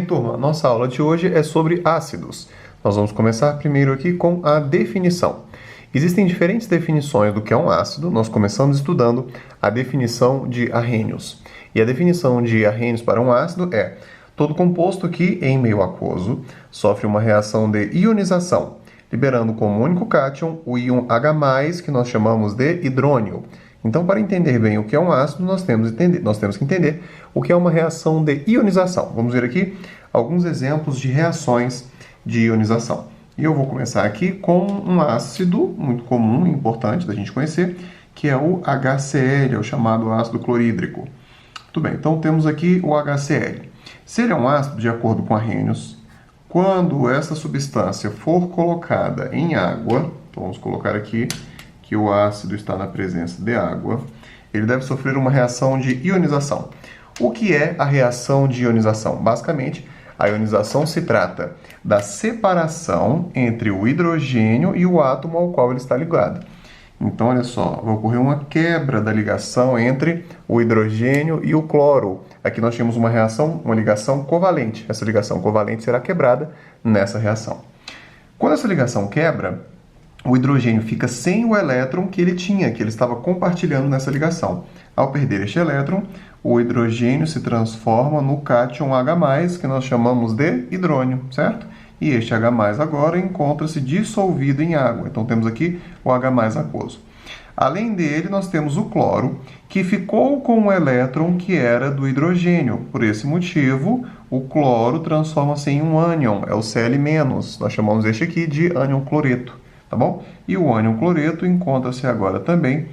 bem, turma? Nossa aula de hoje é sobre ácidos. Nós vamos começar primeiro aqui com a definição. Existem diferentes definições do que é um ácido. Nós começamos estudando a definição de Arrhenius. E a definição de Arrhenius para um ácido é: todo composto que, em meio aquoso, sofre uma reação de ionização, liberando como único cátion o íon H+, que nós chamamos de hidrônio. Então, para entender bem o que é um ácido, nós temos que entender o que é uma reação de ionização. Vamos ver aqui alguns exemplos de reações de ionização. E eu vou começar aqui com um ácido muito comum e importante da gente conhecer, que é o HCl, é o chamado ácido clorídrico. Muito bem, então temos aqui o HCl. Se ele é um ácido, de acordo com Arrhenius, quando essa substância for colocada em água, então vamos colocar aqui que o ácido está na presença de água, ele deve sofrer uma reação de ionização. O que é a reação de ionização? Basicamente, a ionização se trata da separação entre o hidrogênio e o átomo ao qual ele está ligado. Então, olha só, vai ocorrer uma quebra da ligação entre o hidrogênio e o cloro. Aqui nós temos uma ligação covalente. Essa ligação covalente será quebrada nessa reação. Quando essa ligação quebra, o hidrogênio fica sem o elétron que ele tinha, que ele estava compartilhando nessa ligação. Ao perder este elétron, o hidrogênio se transforma no cátion H+, que nós chamamos de hidrônio, certo? E este H+, agora encontra-se dissolvido em água. Então, temos aqui o H+ aquoso. Além dele, nós temos o cloro, que ficou com o elétron que era do hidrogênio. Por esse motivo, o cloro transforma-se em um ânion, é o Cl-. Nós chamamos este aqui de ânion cloreto. Tá bom? E o ânion cloreto encontra-se agora também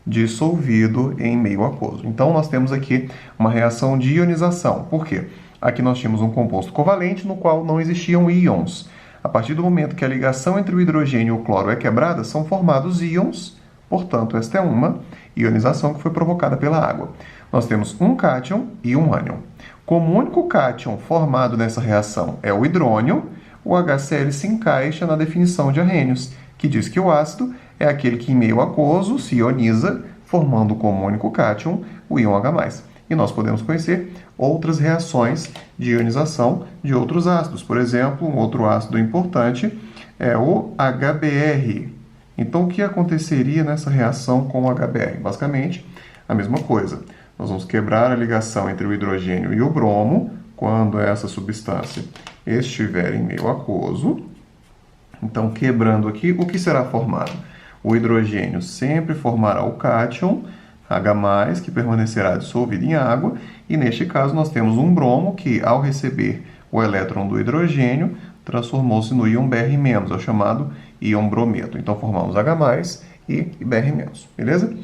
dissolvido em meio aquoso. Então, nós temos aqui uma reação de ionização. Por quê? Aqui nós tínhamos um composto covalente no qual não existiam íons. A partir do momento que a ligação entre o hidrogênio e o cloro é quebrada, são formados íons. Portanto, esta é uma ionização que foi provocada pela água. Nós temos um cátion e um ânion. Como o único cátion formado nessa reação é o hidrônio, o HCl se encaixa na definição de Arrhenius, que diz que o ácido é aquele que em meio aquoso se ioniza, formando como único cátion o íon H+. E nós podemos conhecer outras reações de ionização de outros ácidos. Por exemplo, um outro ácido importante é o HBr. Então, o que aconteceria nessa reação com o HBr? Basicamente, a mesma coisa. Nós vamos quebrar a ligação entre o hidrogênio e o bromo, quando essa substância estiver em meio aquoso. Então, quebrando aqui, o que será formado? O hidrogênio sempre formará o cátion H+, que permanecerá dissolvido em água, e neste caso nós temos um bromo que, ao receber o elétron do hidrogênio, transformou-se no íon Br-, é o chamado íon brometo. Então, formamos H+, e Br-, beleza?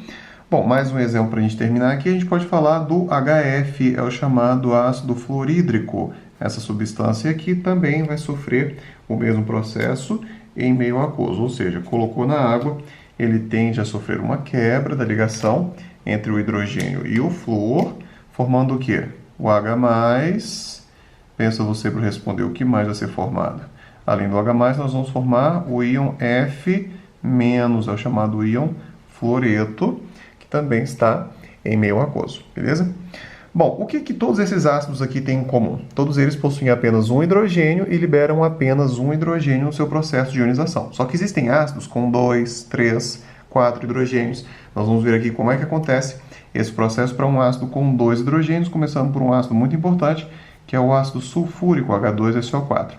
Bom, mais um exemplo para a gente terminar aqui, a gente pode falar do HF, é o chamado ácido fluorídrico. Essa substância aqui também vai sofrer o mesmo processo em meio aquoso, ou seja, colocou na água, ele tende a sofrer uma quebra da ligação entre o hidrogênio e o flúor, formando o quê? O H+, pensa você para responder o que mais vai ser formado. Além do H+, nós vamos formar o íon F-, é o chamado íon fluoreto, que também está em meio aquoso, beleza? Bom, o que todos esses ácidos aqui têm em comum? Todos eles possuem apenas um hidrogênio e liberam apenas um hidrogênio no seu processo de ionização. Só que existem ácidos com 2, 3, 4 hidrogênios. Nós vamos ver aqui como é que acontece esse processo para um ácido com 2 hidrogênios, começando por um ácido muito importante, que é o ácido sulfúrico, H2SO4.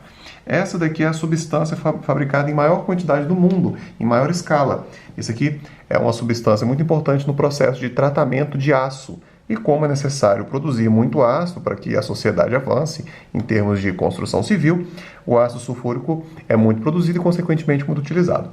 Essa daqui é a substância fabricada em maior quantidade do mundo, em maior escala. Isso aqui é uma substância muito importante no processo de tratamento de aço. E como é necessário produzir muito ácido para que a sociedade avance em termos de construção civil, o ácido sulfúrico é muito produzido e, consequentemente, muito utilizado.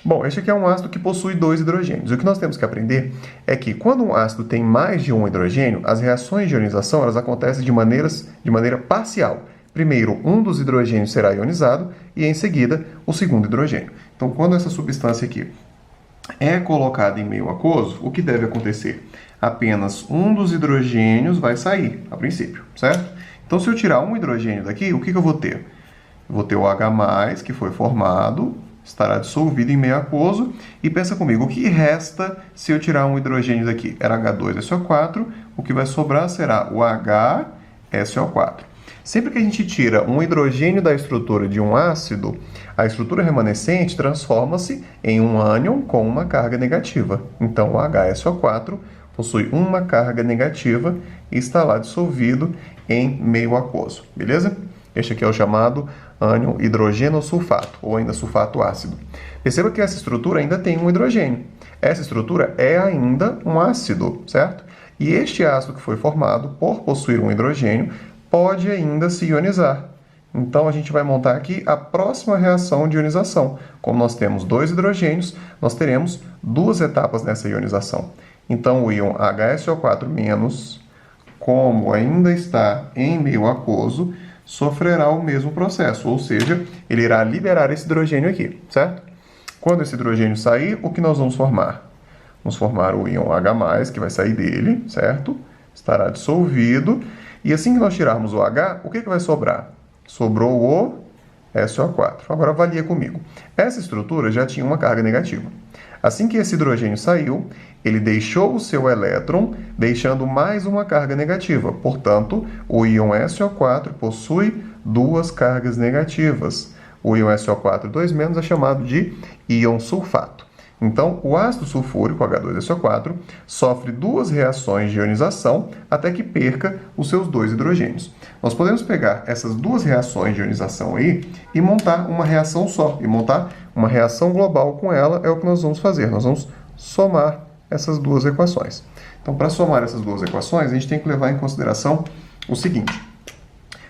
Bom, este aqui é um ácido que possui 2 hidrogênios. O que nós temos que aprender é que, quando um ácido tem mais de um hidrogênio, as reações de ionização elas acontecem de maneira parcial. Primeiro, um dos hidrogênios será ionizado e, em seguida, o segundo hidrogênio. Então, quando essa substância aqui é colocada em meio aquoso, o que deve acontecer? Apenas um dos hidrogênios vai sair, a princípio, certo? Então, se eu tirar um hidrogênio daqui, o que eu vou ter? Eu vou ter o H+, que foi formado, estará dissolvido em meio aquoso, e pensa comigo, o que resta se eu tirar um hidrogênio daqui? Era H2SO4, o que vai sobrar será o HSO4. Sempre que a gente tira um hidrogênio da estrutura de um ácido, a estrutura remanescente transforma-se em um ânion com uma carga negativa. Então, o HSO4 possui uma carga negativa e está lá dissolvido em meio aquoso, beleza? Este aqui é o chamado ânion hidrogenosulfato, ou ainda sulfato ácido. Perceba que essa estrutura ainda tem um hidrogênio. Essa estrutura é ainda um ácido, certo? E este ácido que foi formado, por possuir um hidrogênio, pode ainda se ionizar. Então, a gente vai montar aqui a próxima reação de ionização. Como nós temos dois hidrogênios, nós teremos duas etapas nessa ionização. Então, o íon HSO4-, como ainda está em meio aquoso, sofrerá o mesmo processo, ou seja, ele irá liberar esse hidrogênio aqui, certo? Quando esse hidrogênio sair, o que nós vamos formar? Vamos formar o íon H+, que vai sair dele, certo? Estará dissolvido. E assim que nós tirarmos o H, o que vai sobrar? Sobrou o SO4. Agora avalia comigo. Essa estrutura já tinha uma carga negativa. Assim que esse hidrogênio saiu, ele deixou o seu elétron, deixando mais uma carga negativa. Portanto, o íon SO4 possui duas cargas negativas. O íon SO4 2- é chamado de íon sulfato. Então, o ácido sulfúrico, H2SO4, sofre duas reações de ionização até que perca os seus dois hidrogênios. Nós podemos pegar essas duas reações de ionização aí e montar uma reação só, e montar uma reação global com ela é o que nós vamos fazer. Nós vamos somar essas duas equações. Então, para somar essas duas equações, a gente tem que levar em consideração o seguinte.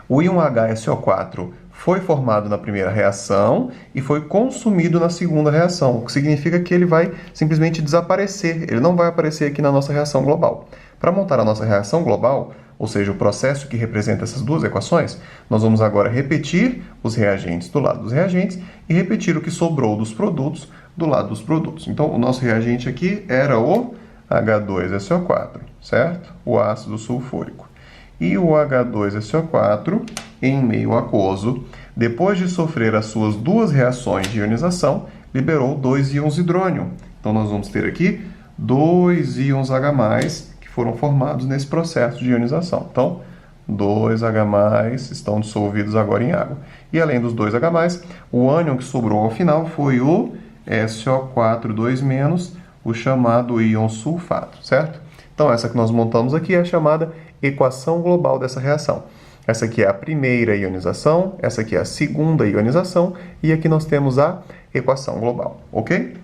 O íon HSO4 foi formado na primeira reação e foi consumido na segunda reação, o que significa que ele vai simplesmente desaparecer, ele não vai aparecer aqui na nossa reação global. Para montar a nossa reação global, ou seja, o processo que representa essas duas equações, nós vamos agora repetir os reagentes do lado dos reagentes e repetir o que sobrou dos produtos do lado dos produtos. Então, o nosso reagente aqui era o H2SO4, certo? O ácido sulfúrico. E o H2SO4, em meio aquoso, depois de sofrer as suas duas reações de ionização, liberou dois íons hidrônio. Então, nós vamos ter aqui dois íons H+, que foram formados nesse processo de ionização. Então, dois H+, estão dissolvidos agora em água. E além dos dois H+, o ânion que sobrou ao final foi o SO4 2-, o chamado íon sulfato, certo? Então, essa que nós montamos aqui é a chamada equação global dessa reação. Essa aqui é a primeira ionização, essa aqui é a segunda ionização, e aqui nós temos a equação global, ok?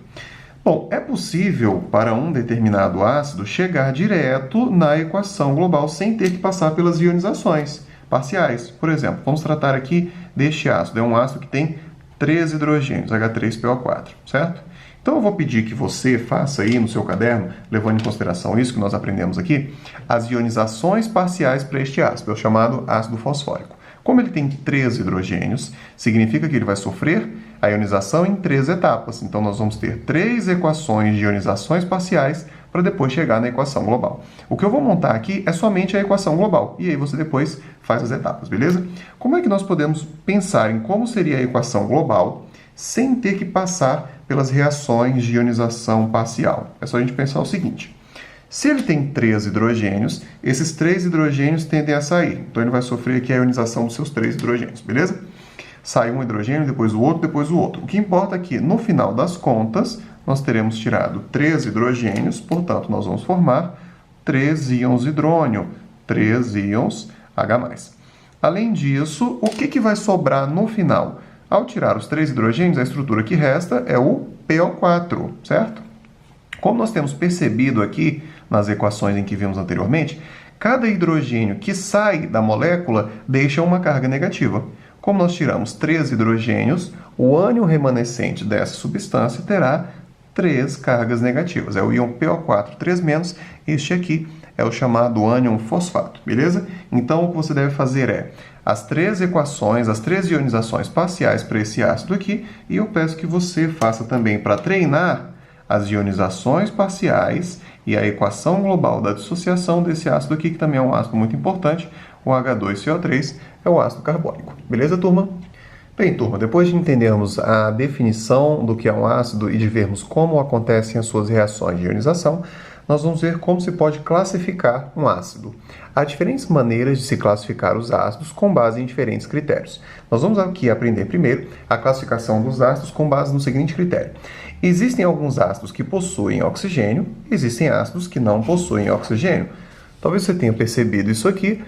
Bom, é possível para um determinado ácido chegar direto na equação global sem ter que passar pelas ionizações parciais. Por exemplo, vamos tratar aqui deste ácido. É um ácido que tem 3 hidrogênios, H3PO4, certo? Então, eu vou pedir que você faça aí no seu caderno, levando em consideração isso que nós aprendemos aqui, as ionizações parciais para este ácido, é o chamado ácido fosfórico. Como ele tem 3 hidrogênios, significa que ele vai sofrer a ionização em 3 etapas. Então, nós vamos ter 3 equações de ionizações parciais para depois chegar na equação global. O que eu vou montar aqui é somente a equação global, e aí você depois faz as etapas, beleza? Como é que nós podemos pensar em como seria a equação global sem ter que passar pelas reações de ionização parcial? É só a gente pensar o seguinte. Se ele tem 3 hidrogênios, esses 3 hidrogênios tendem a sair. Então, ele vai sofrer aqui a ionização dos seus 3 hidrogênios, beleza? Sai um hidrogênio, depois o outro, depois o outro. O que importa é que, no final das contas, nós teremos tirado 3 hidrogênios, portanto, nós vamos formar 3 íons hidrônio, 3 íons H+. Além disso, o que vai sobrar no final? Ao tirar os 3 hidrogênios, a estrutura que resta é o PO4, certo? Como nós temos percebido aqui nas equações em que vimos anteriormente, cada hidrogênio que sai da molécula deixa uma carga negativa. Como nós tiramos 3 hidrogênios, o ânion remanescente dessa substância terá 3 cargas negativas. É o íon PO4 3-, este aqui é o chamado ânion fosfato, beleza? Então, o que você deve fazer é as 3 equações, as 3 ionizações parciais para esse ácido aqui, e eu peço que você faça também para treinar as ionizações parciais e a equação global da dissociação desse ácido aqui, que também é um ácido muito importante, o H2CO3, é o ácido carbônico. Beleza, turma? Bem, turma, depois de entendermos a definição do que é um ácido e de vermos como acontecem as suas reações de ionização, nós vamos ver como se pode classificar um ácido. Há diferentes maneiras de se classificar os ácidos com base em diferentes critérios. Nós vamos aqui aprender primeiro a classificação dos ácidos com base no seguinte critério. Existem alguns ácidos que possuem oxigênio, existem ácidos que não possuem oxigênio. Talvez você tenha percebido isso aqui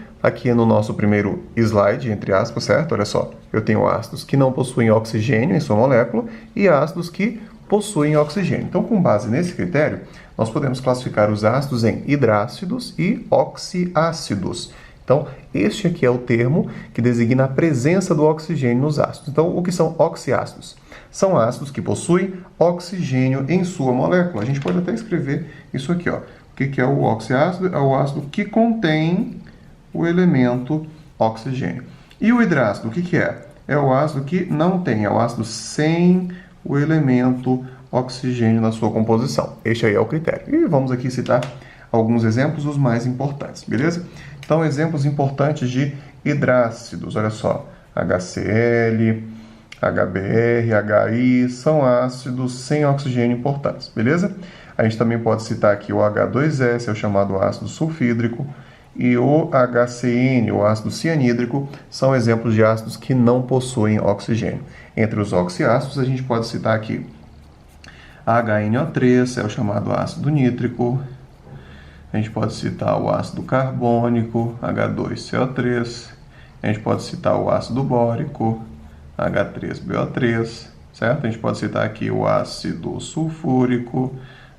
no nosso primeiro slide, entre aspas, certo? Olha só, eu tenho ácidos que não possuem oxigênio em sua molécula e ácidos que possuem oxigênio. Então, com base nesse critério, nós podemos classificar os ácidos em hidrácidos e oxiácidos. Então, este aqui é o termo que designa a presença do oxigênio nos ácidos. Então, o que são oxiácidos? São ácidos que possuem oxigênio em sua molécula. A gente pode até escrever isso aqui, ó. O que é o oxiácido? É o ácido que contém o elemento oxigênio. E o hidrácido, o que é? É o ácido que não tem, é o ácido sem o elemento oxigênio na sua composição. Este aí é o critério. E vamos aqui citar alguns exemplos, os mais importantes, beleza? Então, exemplos importantes de hidrácidos, olha só, HCl, HBr, HI, são ácidos sem oxigênio importantes, beleza? A gente também pode citar aqui o H2S, é o chamado ácido sulfídrico, e o HCN, o ácido cianídrico, são exemplos de ácidos que não possuem oxigênio. Entre os oxiácidos, a gente pode citar aqui HNO3, é o chamado ácido nítrico. A gente pode citar o ácido carbônico, H2CO3. A gente pode citar o ácido bórico, H3BO3, certo? A gente pode citar aqui o ácido sulfúrico,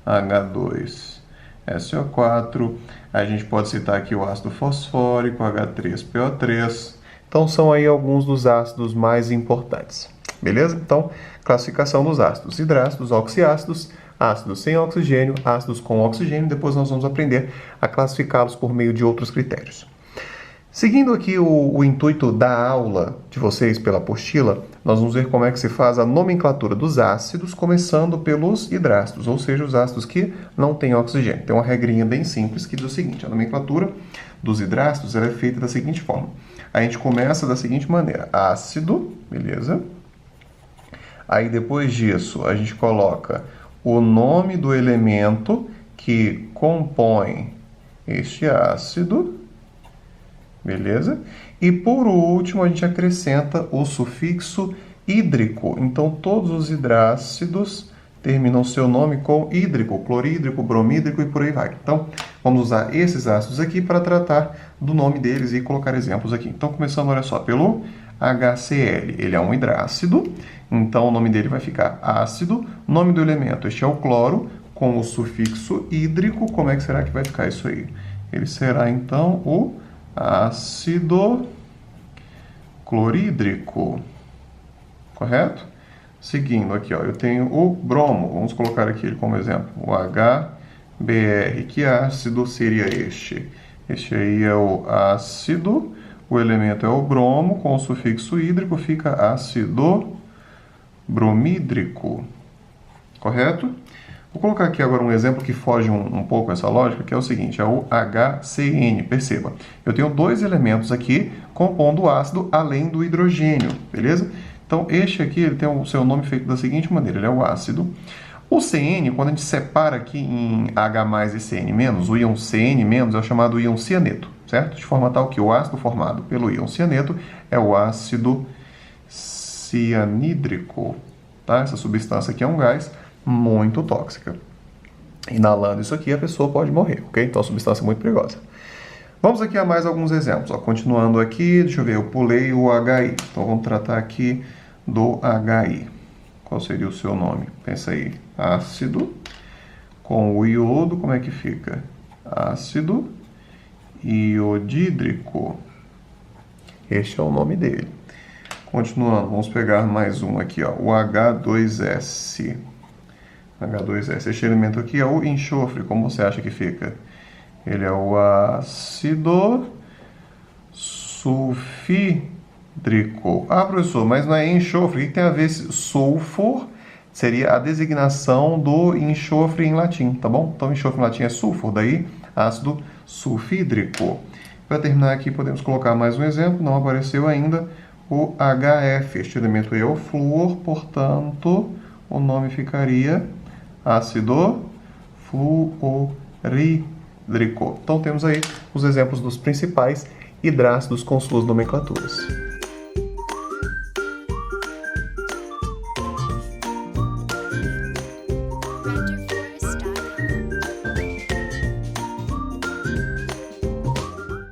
H2SO4. A gente pode citar aqui o ácido fosfórico, H3PO3. Então, são aí alguns dos ácidos mais importantes. Beleza? Então, classificação dos ácidos: hidrácidos, oxiácidos, ácidos sem oxigênio, ácidos com oxigênio. Depois nós vamos aprender a classificá-los por meio de outros critérios. Seguindo aqui o intuito da aula de vocês pela apostila, nós vamos ver como é que se faz a nomenclatura dos ácidos, começando pelos hidrácidos, ou seja, os ácidos que não têm oxigênio. Tem uma regrinha bem simples que diz o seguinte: a nomenclatura dos hidrácidos ela é feita da seguinte forma. A gente começa da seguinte maneira: ácido, beleza? Aí depois disso a gente coloca o nome do elemento que compõe este ácido, beleza? E por último a gente acrescenta o sufixo hídrico. Então todos os hidrácidos terminam seu nome com hídrico, clorídrico, bromídrico e por aí vai. Então vamos usar esses ácidos aqui para tratar do nome deles e colocar exemplos aqui. Então começando, olha só, pelo HCl. Ele é um hidrácido, então o nome dele vai ficar ácido. Nome do elemento, este é o cloro, com o sufixo hídrico. Como é que será que vai ficar isso aí? Ele será então o ácido clorídrico, correto? Seguindo aqui, ó, eu tenho o bromo, vamos colocar aqui ele como exemplo, o HBr. Que ácido seria este? Este aí é o ácido, o elemento é o bromo, com o sufixo hídrico fica ácido bromídrico, correto? Vou colocar aqui agora um exemplo que foge um pouco essa lógica, que é o seguinte, é o HCN. Perceba, eu tenho dois elementos aqui compondo o ácido além do hidrogênio, beleza? Então, este aqui ele tem o seu nome feito da seguinte maneira, ele é o ácido. O CN, quando a gente separa aqui em H+, e CN-, o íon CN- é o chamado íon cianeto, certo? De forma tal que o ácido formado pelo íon cianeto é o ácido cianídrico, tá? Essa substância aqui é um gás muito tóxica. Inalando isso aqui, a pessoa pode morrer, ok? Então, é uma substância muito perigosa. Vamos aqui a mais alguns exemplos. Ó, continuando aqui, deixa eu ver, eu pulei o HI. Então, vamos tratar aqui do HI. Qual seria o seu nome? Pensa aí. Ácido com o iodo, como é que fica? Ácido iodídrico. Este é o nome dele. Continuando, vamos pegar mais um aqui, ó, o H2S. H2S. Este elemento aqui é o enxofre. Como você acha que fica? Ele é o ácido sulfídrico. Ah, professor, mas não é enxofre. O que tem a ver esse sulfur? Seria a designação do enxofre em latim, tá bom? Então, enxofre em latim é sulfur, daí ácido sulfídrico. Para terminar aqui, podemos colocar mais um exemplo. Não apareceu ainda o HF. Este elemento aí é o flúor, portanto, o nome ficaria ácido fluorídrico. anhidrírico. Então temos aí os exemplos dos principais hidrácidos com suas nomenclaturas.